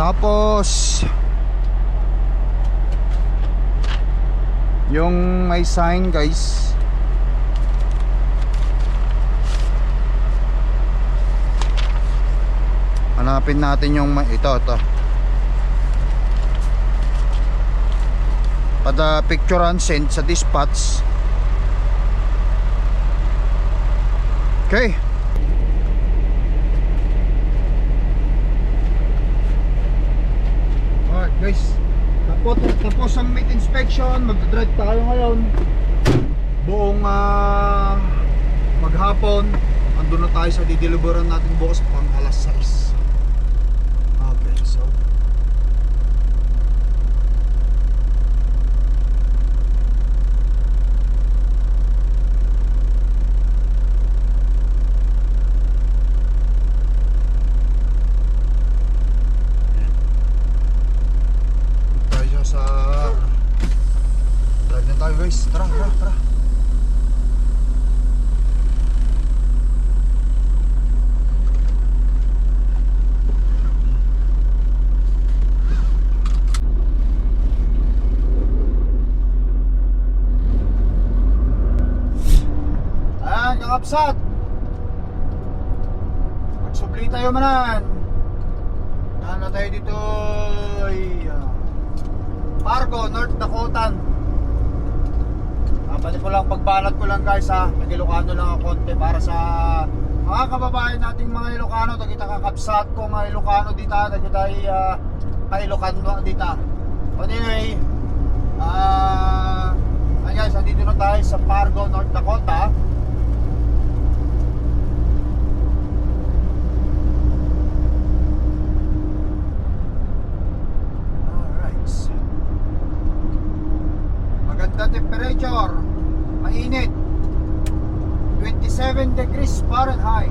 Tapos yung may sign, guys. Hanapin natin yung ito. Pada picture and send sa dispatch. Okay. Alright, guys. Tapos ang meat inspection, mag-drive tayo ngayon buong maghapon. Andun na tayo sa dideliveran natin bukas pang alas 6. Okay, so guys, tara, tara, tara. Ayan, kakapsat. Magsubli tayo manan. Ano tayo dito? Fargo, North Dakota. Pwede ko lang pagbanat ko lang guys ha. Nag-Ilocano lang ako konti para sa mga kababayan nating mga Ilocano. Tagita kakapsat ko mga Ilocano dita. Tagita ka-Ilocano dita. But anyway, ayun guys, nandito na tayo sa Fargo, North Dakota. Maganda temperature, mainit, 27 degrees Fahrenheit.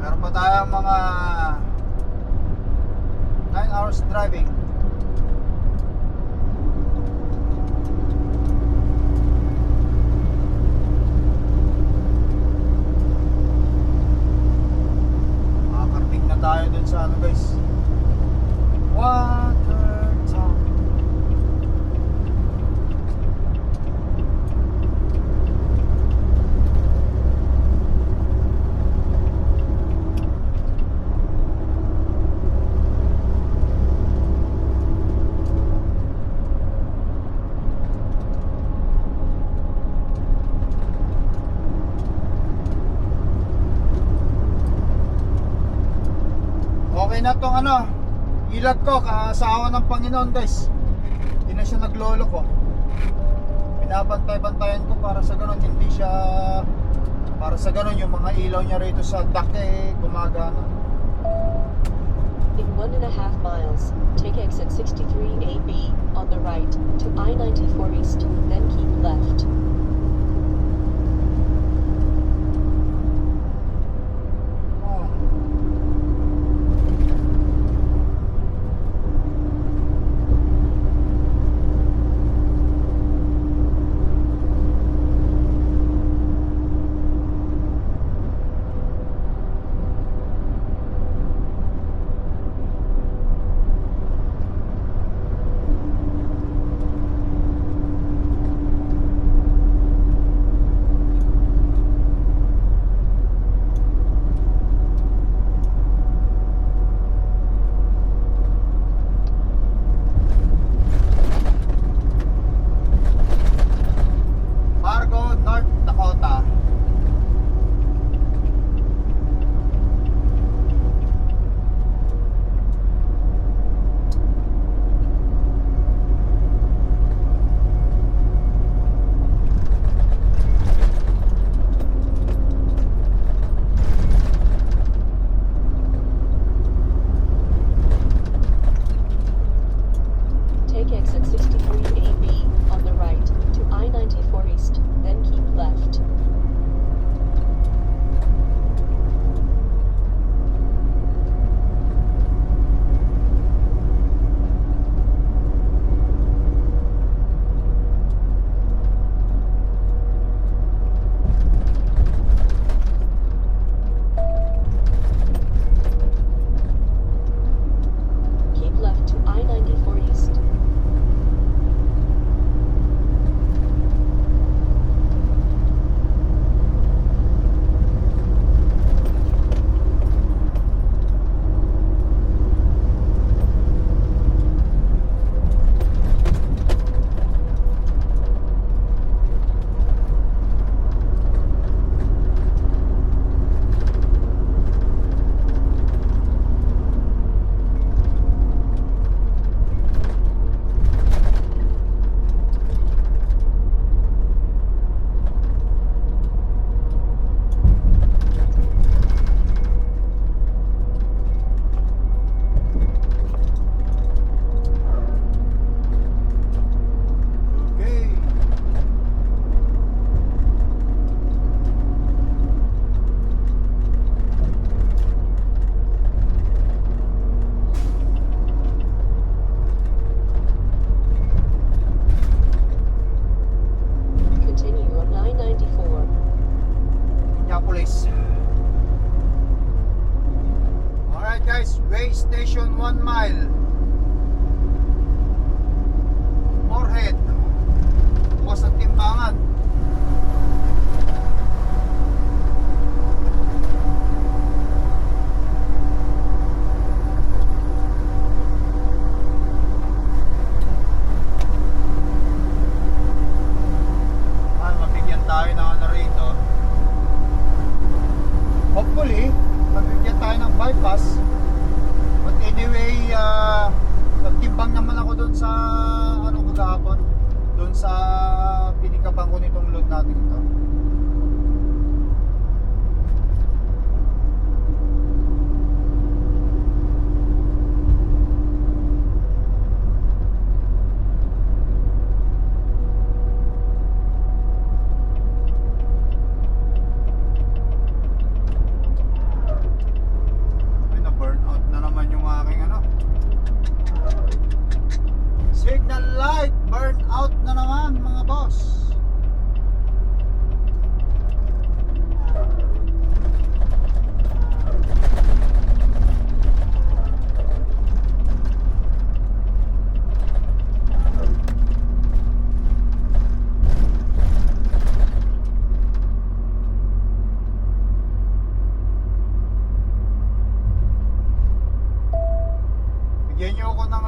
Meron pa tayong mga 9 hours driving. Tayo dun sa ano guys, Watertown. Okay na tong ano, ilag ko, kaasawa ng Panginoon guys. Hindi na siya naglolo ko. Binabantay-bantayan ko para sa ganun, hindi siya, para sa ganun yung mga ilaw niya rito sa dock gumagana. In 1.5 miles, take exit 63AB on the right to I-94 East, then keep left.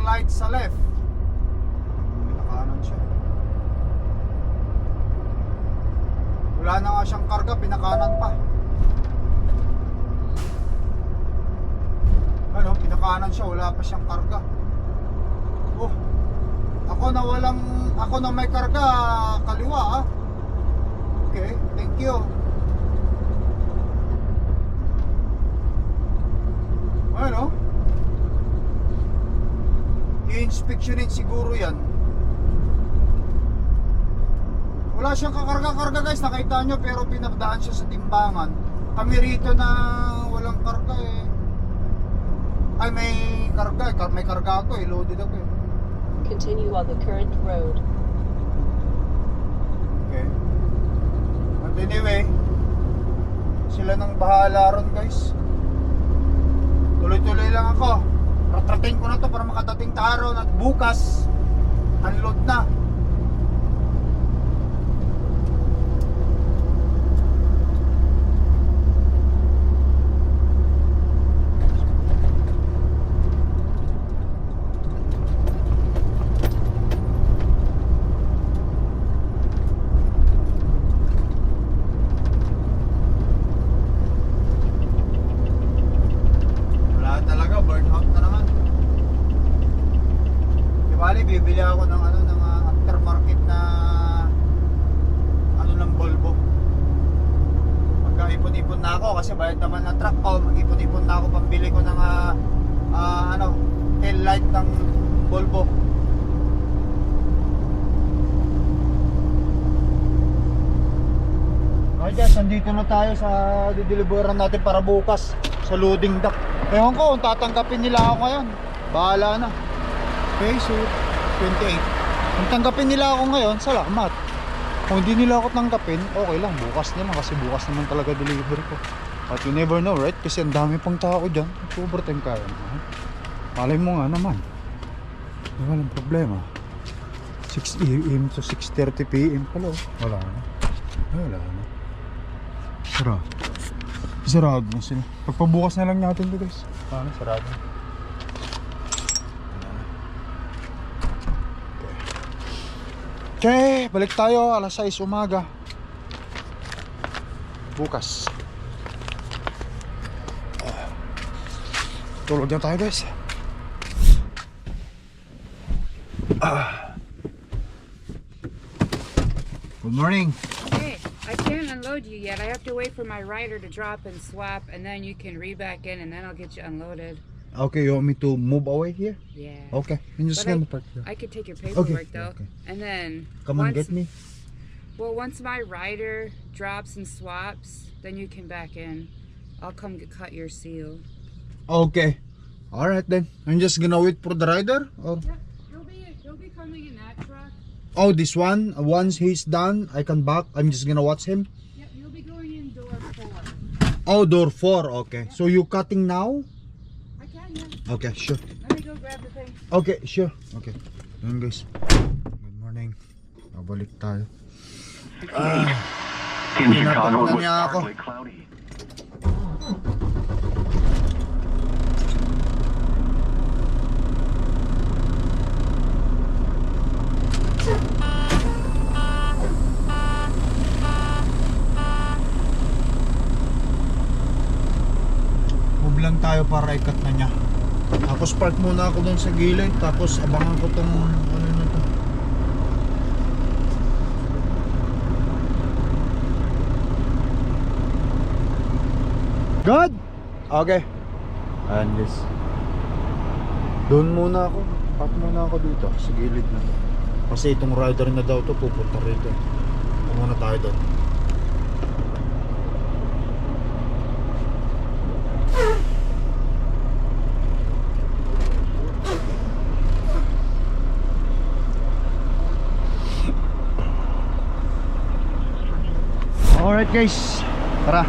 light sa left. Pinakanan siya. Wala na nga siyang karga, pinakanan pa. Ano, pinakanan siya, wala pa siyang karga. Oh, ako na may karga, kaliwa ah. Okay, thank you. Ano? I-inspectionin siguro yan. Wala siyang kakarga-karga guys, nakita nyo, pero pinagdaan siya sa timbangan. Kami rito na walang karga eh. Ay, may karga ako eh, loaded ako eh. Continue on the current road. Okay. But anyway, sila nang bahala ron guys. Tuloy-tuloy lang ako. Ratrating ko na to para makadating tayo ron at bukas unload na. Bibili ako ng aftermarket na ng Volvo. Magkaipon-ipon na ako kasi bayad naman ng truck ko. Mag-ipon-ipon na ako pambili ko ng tail light ng Volvo. Okay guys, nandito na tayo sa dideliveran natin para bukas sa loading dock. Ewan ko kung tatanggapin nila ako ngayon. Bahala na. Okay, so 28. Kung tanggapin nila ako ngayon, salamat. Kung hindi nila ako tanggapin, okay lang, bukas na lang kasi bukas naman talaga delivery ko. But you never know, right? Kasi ang dami pang tao dyan. Overtime kaya naman. Malay mo nga naman. Walang problema. 6 AM to 6:30 PM pala. Wala na. Wala na. Sarado na sila. Pagpabukas na lang natin ito guys. Sarado na. Okay, balik tayo alas 6 umaga. Bukas. Tulog na tayo guys. Good morning. Hey, I can't unload you yet. I have to wait for my rider to drop and swap, and then you can re-back in, and then I'll get you unloaded. Okay, you want me to move away here? Yeah. Okay, I'm just But gonna park here. I could take your paperwork Okay, though, okay. and then Come on, get me. Well, once my rider drops and swaps, then you can back in. I'll come cut your seal. Okay. Alright then. I'm just gonna wait for the rider or Yeah, he'll be coming in that truck. oh, this one. Once he's done, I can back. I'm just gonna watch him. Yeah, he'll be going in door 4. Oh, door 4. Okay. So you cutting now? I can, yeah. Okay, sure. Let me go grab the thing. Okay, sure. Okay. Yun guys. Good morning. Babalik tayo. In Chicago, it was niya ako. partly cloudy. Move lang tayo para ikat na niya. Tapos park muna ako doon sa gilid. Tapos abangan ko tong ano na to. Good? Okay. Ayan guys. Doon muna ako. Park muna ako dito sa gilid na to. Kasi itong rider na daw to pupunta rito. Pumunta muna tayo doon. Alright guys, tara.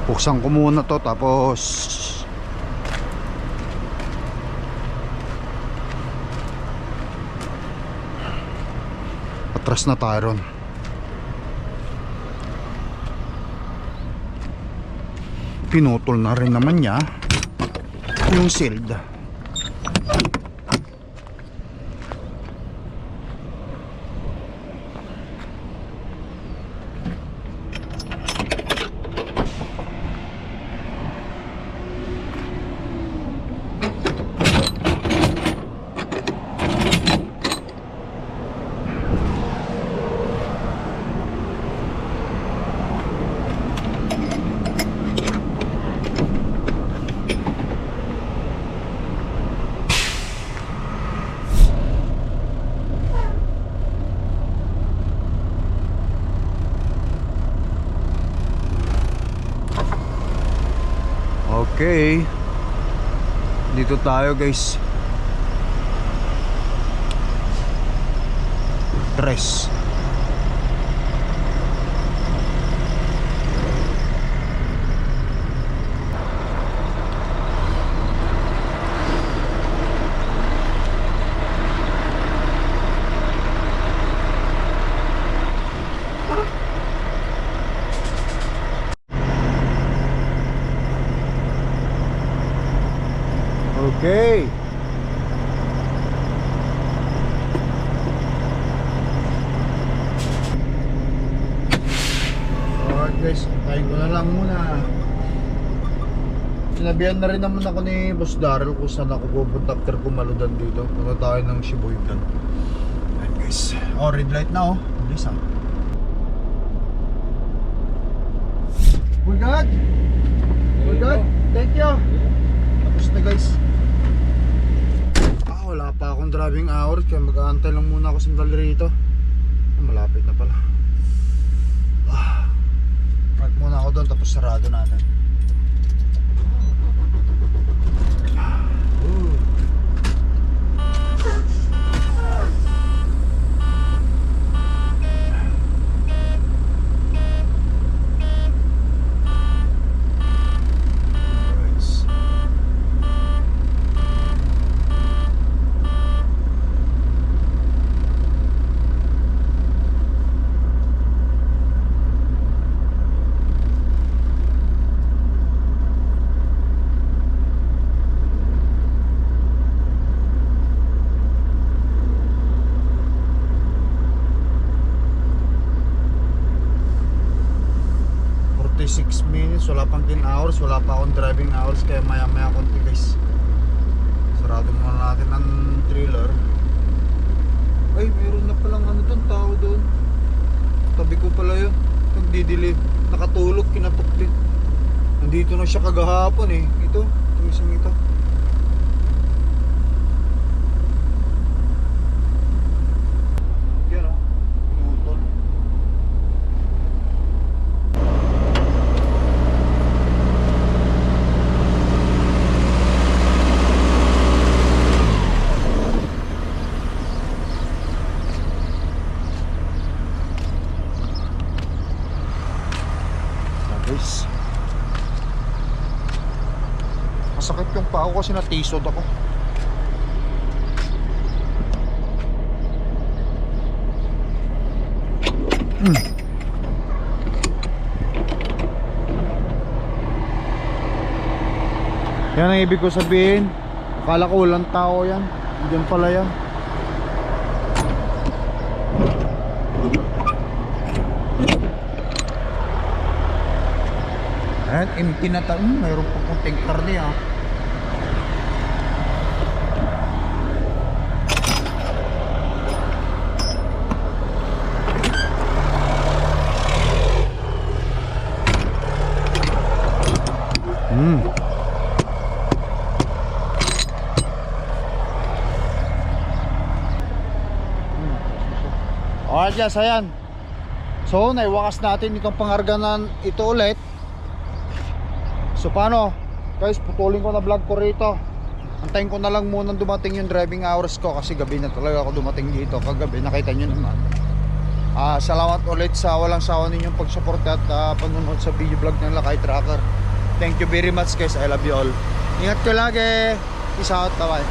Buksan ko muna to tapos atras na tayo ron. pinutol na rin naman niya yung shield. Okay, dito tayo guys. Tres. Okay. Alright guys, tayo ko na lang muna. Sinabihan na rin naman ako ni Boss Daryl kung saan ako pupunta after kumaludan dito. Punta tayo ng Sheboygan. Alright guys. Oh, red light na oh. Bilis ah. We're good. We're good. Thank you. Tapos na guys. Wala pa akong driving hours kaya mag-aantay lang muna ako sandali rito. Malapit na pala. Park muna ako doon tapos sarado natin. Wala pang 10 hours, wala pa akong driving hours kaya maya maya konti guys. Sarado muna natin ang trailer. Ay, meron na palang ano doon, tao doon. Tabi ko pala yun, nagdidilim, nakatulog, kinatok din. Nandito na siya kagahapon eh. Ito, itong isang ito. Yan o, pinutol. Guys, masakit yung paa ko kasi natisod ako. Yan ang ibig ko sabihin. Akala ko walang tao yan. Diyan pala yan. Ayan, empty na tayo. Mayroon pa konting karne ah. Alright guys, ayan. So, naiwakas natin itong pangarganan ito ulit. So paano guys, putulin ko na vlog ko rito. Antayin ko na lang muna dumating yung driving hours ko kasi gabi na talaga ako dumating dito. Kagabi, nakita nyo naman. Salamat ulit sa walang sawa ninyong pagsupport at panonood sa video vlog ng Lakay Trucker. Thank you very much guys, I love you all. Ingat ka lagi. Peace out, bye bye.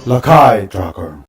Lakay Trucker.